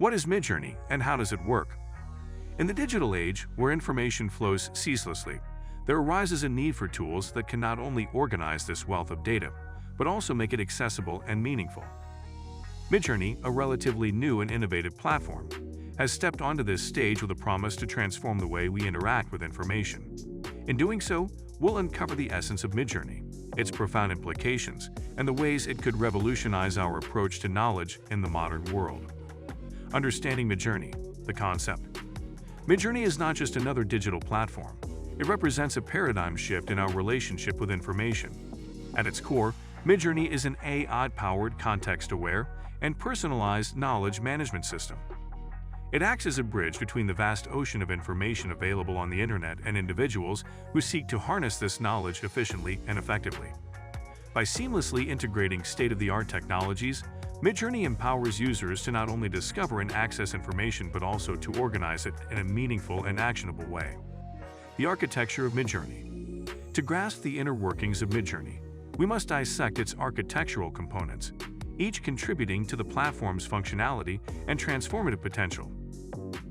What is Midjourney and how does it work? In the digital age, where information flows ceaselessly, there arises a need for tools that can not only organize this wealth of data, but also make it accessible and meaningful. Midjourney, a relatively new and innovative platform, has stepped onto this stage with a promise to transform the way we interact with information. In doing so, we'll uncover the essence of Midjourney, its profound implications, and the ways it could revolutionize our approach to knowledge in the modern world. Understanding Midjourney, the concept. Midjourney is not just another digital platform. It represents a paradigm shift in our relationship with information. At its core, Midjourney is an AI-powered, context-aware, and personalized knowledge management system. It acts as a bridge between the vast ocean of information available on the internet and individuals who seek to harness this knowledge efficiently and effectively. By seamlessly integrating state-of-the-art technologies, Midjourney empowers users to not only discover and access information but also to organize it in a meaningful and actionable way. The architecture of Midjourney. To grasp the inner workings of Midjourney, we must dissect its architectural components, each contributing to the platform's functionality and transformative potential.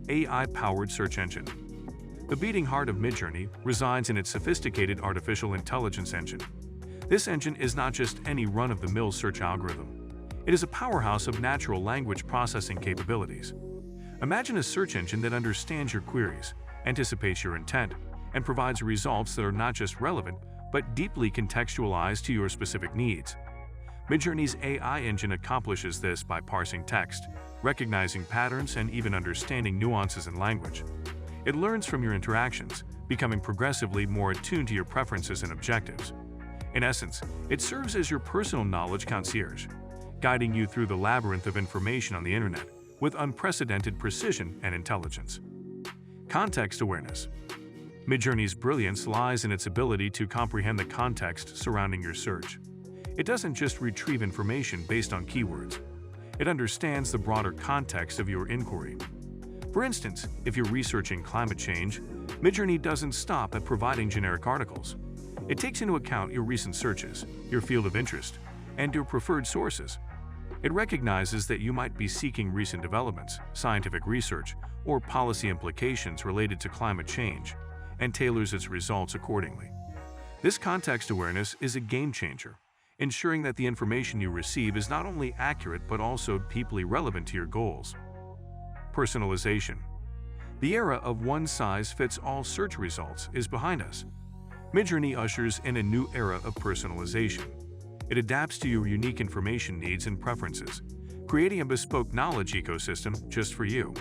AI-powered search engine. The beating heart of Midjourney resides in its sophisticated artificial intelligence engine. This engine is not just any run-of-the-mill search algorithm. It is a powerhouse of natural language processing capabilities. Imagine a search engine that understands your queries, anticipates your intent, and provides results that are not just relevant, but deeply contextualized to your specific needs. Midjourney's AI engine accomplishes this by parsing text, recognizing patterns, and even understanding nuances in language. It learns from your interactions, becoming progressively more attuned to your preferences and objectives. In essence, it serves as your personal knowledge concierge, guiding you through the labyrinth of information on the internet with unprecedented precision and intelligence. Context awareness. Midjourney's brilliance lies in its ability to comprehend the context surrounding your search. It doesn't just retrieve information based on keywords. It understands the broader context of your inquiry. For instance, if you're researching climate change, Midjourney doesn't stop at providing generic articles. It takes into account your recent searches, your field of interest, and your preferred sources. It recognizes that you might be seeking recent developments, scientific research, or policy implications related to climate change, and tailors its results accordingly. This context awareness is a game changer, ensuring that the information you receive is not only accurate but also deeply relevant to your goals. Personalization. The era of one-size-fits-all search results is behind us. Midjourney ushers in a new era of personalization. It adapts to your unique information needs and preferences, creating a bespoke knowledge ecosystem just for you.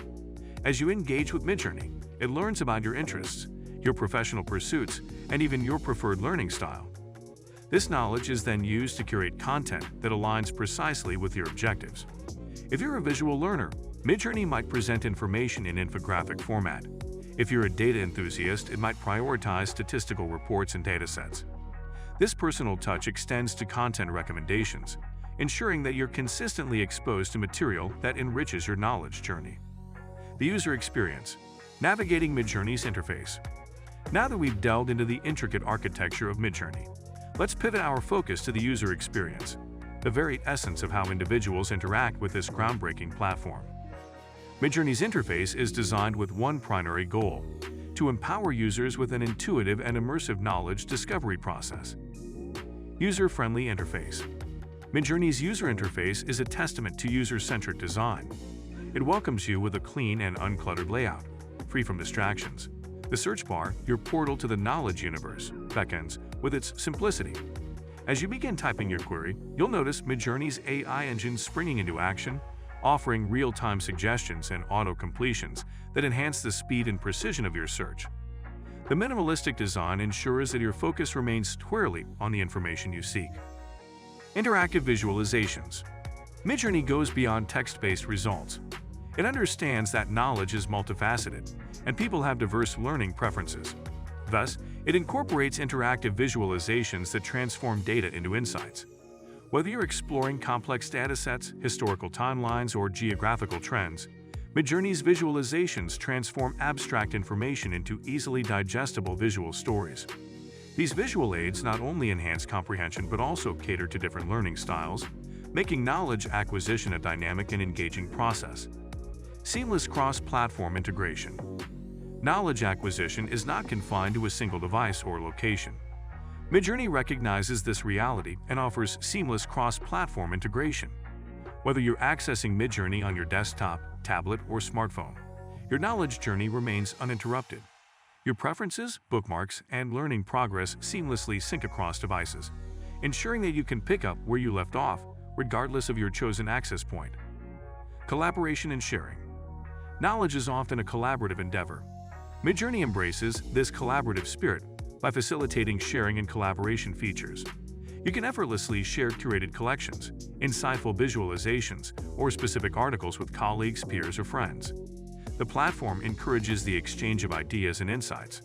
As you engage with Midjourney, it learns about your interests, your professional pursuits, and even your preferred learning style. This knowledge is then used to curate content that aligns precisely with your objectives. If you're a visual learner, Midjourney might present information in infographic format. If you're a data enthusiast, it might prioritize statistical reports and datasets. This personal touch extends to content recommendations, ensuring that you're consistently exposed to material that enriches your knowledge journey. The user experience. Navigating Midjourney's interface. Now that we've delved into the intricate architecture of Midjourney, let's pivot our focus to the user experience, the very essence of how individuals interact with this groundbreaking platform. Midjourney's interface is designed with one primary goal: to empower users with an intuitive and immersive knowledge discovery process. User-friendly interface. Midjourney's user interface is a testament to user-centric design. It welcomes you with a clean and uncluttered layout, free from distractions. The search bar, your portal to the knowledge universe, beckons with its simplicity. As you begin typing your query, you'll notice Midjourney's AI engine springing into action, offering real-time suggestions and auto-completions that enhance the speed and precision of your search. The minimalistic design ensures that your focus remains squarely on the information you seek. Interactive visualizations. Midjourney goes beyond text-based results. It understands that knowledge is multifaceted, and people have diverse learning preferences. Thus, it incorporates interactive visualizations that transform data into insights. Whether you're exploring complex datasets, historical timelines, or geographical trends, Midjourney's visualizations transform abstract information into easily digestible visual stories. These visual aids not only enhance comprehension but also cater to different learning styles, making knowledge acquisition a dynamic and engaging process. Seamless cross-platform integration. Knowledge acquisition is not confined to a single device or location. Midjourney recognizes this reality and offers seamless cross-platform integration. Whether you're accessing Midjourney on your desktop, tablet, or smartphone, your knowledge journey remains uninterrupted. Your preferences, bookmarks, and learning progress seamlessly sync across devices, ensuring that you can pick up where you left off, regardless of your chosen access point. Collaboration and sharing. Knowledge is often a collaborative endeavor. Midjourney embraces this collaborative spirit by facilitating sharing and collaboration features. You can effortlessly share curated collections, insightful visualizations, or specific articles with colleagues, peers, or friends. The platform encourages the exchange of ideas and insights,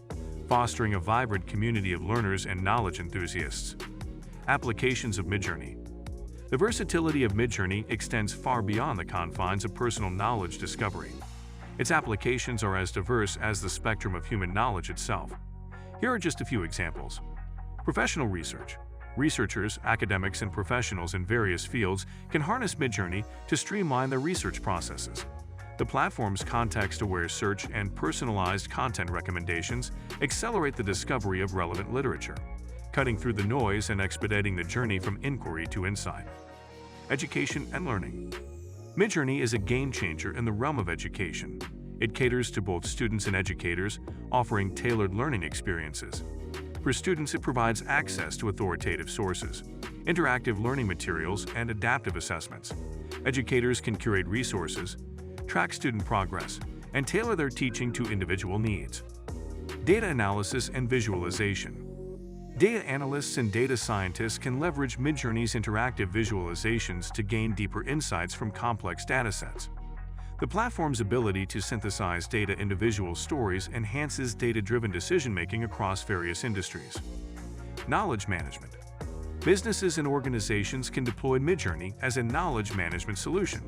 fostering a vibrant community of learners and knowledge enthusiasts. Applications of Midjourney. The versatility of Midjourney extends far beyond the confines of personal knowledge discovery. Its applications are as diverse as the spectrum of human knowledge itself. Here are just a few examples. Professional research. Researchers, academics, and professionals in various fields can harness Midjourney to streamline their research processes. The platform's context-aware search and personalized content recommendations accelerate the discovery of relevant literature, cutting through the noise and expediting the journey from inquiry to insight. Education and learning. Midjourney is a game-changer in the realm of education. It caters to both students and educators, offering tailored learning experiences. For students, it provides access to authoritative sources, interactive learning materials, and adaptive assessments. Educators can curate resources, track student progress, and tailor their teaching to individual needs. Data analysis and visualization. Data analysts and data scientists can leverage Midjourney's interactive visualizations to gain deeper insights from complex datasets. The platform's ability to synthesize data into visual stories enhances data-driven decision-making across various industries. Knowledge management. Businesses and organizations can deploy Midjourney as a knowledge management solution.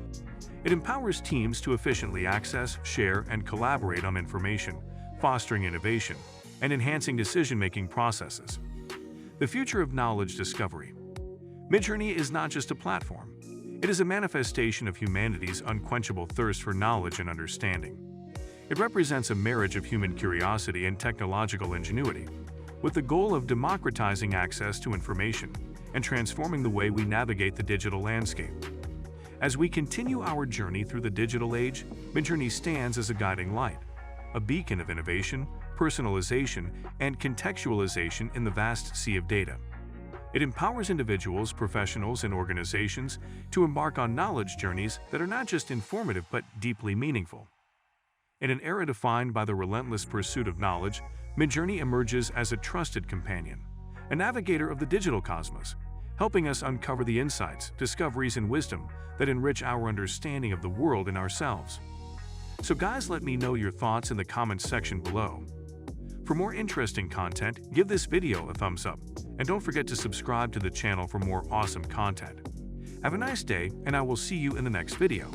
It empowers teams to efficiently access, share, and collaborate on information, fostering innovation and enhancing decision-making processes. The future of knowledge discovery. Midjourney is not just a platform. It is a manifestation of humanity's unquenchable thirst for knowledge and understanding. It represents a marriage of human curiosity and technological ingenuity, with the goal of democratizing access to information and transforming the way we navigate the digital landscape. As we continue our journey through the digital age, Midjourney stands as a guiding light, a beacon of innovation, personalization, and contextualization in the vast sea of data. It empowers individuals, professionals, and organizations to embark on knowledge journeys that are not just informative but deeply meaningful. In an era defined by the relentless pursuit of knowledge, Midjourney emerges as a trusted companion, a navigator of the digital cosmos, helping us uncover the insights, discoveries, and wisdom that enrich our understanding of the world and ourselves. So guys, let me know your thoughts in the comments section below. For more interesting content, give this video a thumbs up, and don't forget to subscribe to the channel for more awesome content. Have a nice day, and I will see you in the next video.